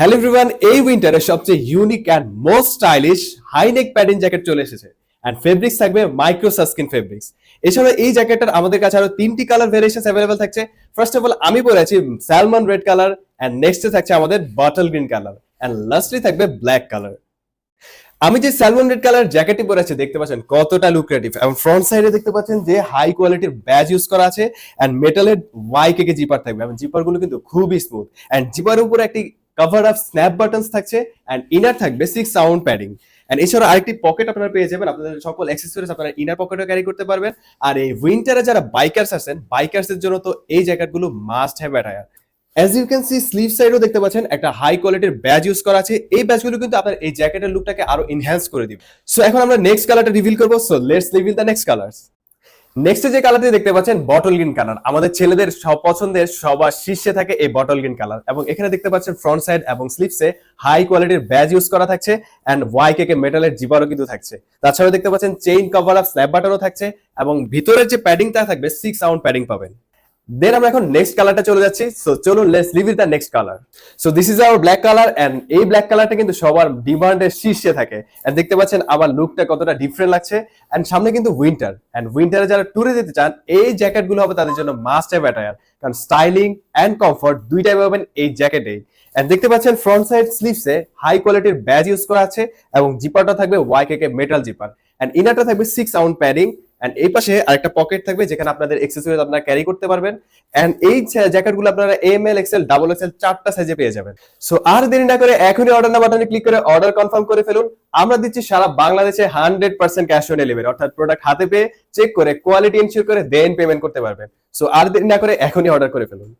Hello everyone, এই উইন্টারের সবচেয়ে unique and most stylish high neck padding jacket চলে এসেছে। অ্যান্ড ফেব্রিক্স থাকবে মাইক্রো সাস্কিন ফেব্রিক্স। এছাড়া এই জ্যাকেটটার আমাদের কাছে আরো 3টি কালার ভেরিয়েশন অ্যাভেলেবল থাকছে। ফার্স্ট অফ অল আমি পরে আছি স্যালমন রেড কালার, অ্যান্ড নেক্সটে থাকছে আমাদের bottle green colour, and lastly থাকবে ব্ল্যাক কালার। আমি যে স্যালমন রেড কালার জ্যাকেটটি পরে আছি দেখতে পাচ্ছেন কতটা লুক্রেটিভ, এবং ফ্রন্ট সাইডে দেখতে পাচ্ছেন যে হাই কোয়ালিটির ব্যাজ ইউজ করা আছে, এন্ড মেটালের ওয়াইকে জিপার থাকবে, এবং জিপার গুলো কিন্তু খুবই স্মুথ, এন্ড জিপারের উপরে একটি কভার আপ স্ন্যাপ বাটনস থাকছে, এন্ড ইনার থাকবে 6 সাউন্ড প্যাডিং। এন্ড এছাড়া আরেকটি পকেট আপনারা পেয়ে যাবেন, আপনাদের সকল অ্যাক্সেসরিজ আপনারা ইনার পকেটে ক্যারি করতে পারবেন। আর এই উইন্টারে যারা বাইকার্স আছেন, বাইকার্সের জন্য তো এই জ্যাকেটগুলো must have attire. As you can see sleeve সাইডও দেখতে পাচ্ছেন একটা হাই কোয়ালিটির ব্যাজ ইউজ করা আছে। এই ব্যাজগুলো কিন্তু আপনার এই জ্যাকেটের লুকটাকে আরো এনহ্যান্স করে দিবে। সো এখন আমরা নেক্সট কালারটা রিভিল করবো। So let's reveal the next colours. Next যে কালারটি দেখতে পাচ্ছেন বটল গ্রিন কালার, আমাদের ছেলেদের সব পছন্দের সবার শীর্ষে থাকে এই বটল গ্রিন কালার, এবং এখানে দেখতে পাচ্ছেন ফ্রন্ট সাইড এবং স্লিভসে হাই কোয়ালিটির ব্যাজ ইউজ করা থাকছে, এন্ড ওয়াইকে মেটালের জিবারও কিন্তু থাকছে। তাছাড়াও দেখতে পাচ্ছেন চেইন কভার আপ স্ন্যাপ বাটনও থাকছে, এবং ভিতরের যে প্যাডিংটা থাকবে 6 সাউন্ড প্যাডিং পাবেন। দেন আমরা এখন নেক্সট কালারটা চলে যাচ্ছি। সো চলুন let's live with the next colour. So this is our black colour, and এই ব্ল্যাক কালারটা কিন্তু সবার ডিমান্ডের শীর্ষে থাকে। এন্ড দেখতে পাচ্ছেন আমার লুকটা কতটা ডিফারেন্ট লাগছে, এন্ড সামনে কিন্তু উইন্টার, এন্ড উইন্টারে যারা ট্যুরে যেতে চান এই জ্যাকেট গুলো হবে তাদের জন্য মাস্ট হ্যাভ অ্যাটায়ার, কারণ স্টাইলিং এন্ড কমফর্ট দুইটাই পাবেন এই জ্যাকেটেই। এন্ড দেখতে পাচ্ছেন ফ্রন্ট সাইড স্লিভসে হাই কোয়ালিটির ব্যাজ ইউজ করা আছে, এবং জিপারটা থাকবে ওয়াইকে মেটাল জিপার, এন্ড ইনারটা থাকবে 6 সাউন্ড প্যাডিং, এন্ড এই পাশে আরেকটা পকেট থাকবে যেখানে আপনাদের অ্যাক্সেসরিজ আপনারা ক্যারি করতে পারবেন। এন্ড এই জ্যাকেটগুলো আপনারা M L XL double XL 4টা সাইজে পেয়ে যাবেন। সো আর দেরি না করে এখনই অর্ডার নাও বাটনে ক্লিক করে অর্ডার কনফার্ম করে ফেলুন। আমরা দিচ্ছি সারা বাংলাদেশে 100% ক্যাশ অন ডেলিভারি, অর্থাৎ প্রোডাক্ট হাতে পেয়ে চেক করে কোয়ালিটি এনশিওর করে দেন পেমেন্ট করতে পারবেন। সো আর দেরি না করে এখনই অর্ডার করে ফেলুন।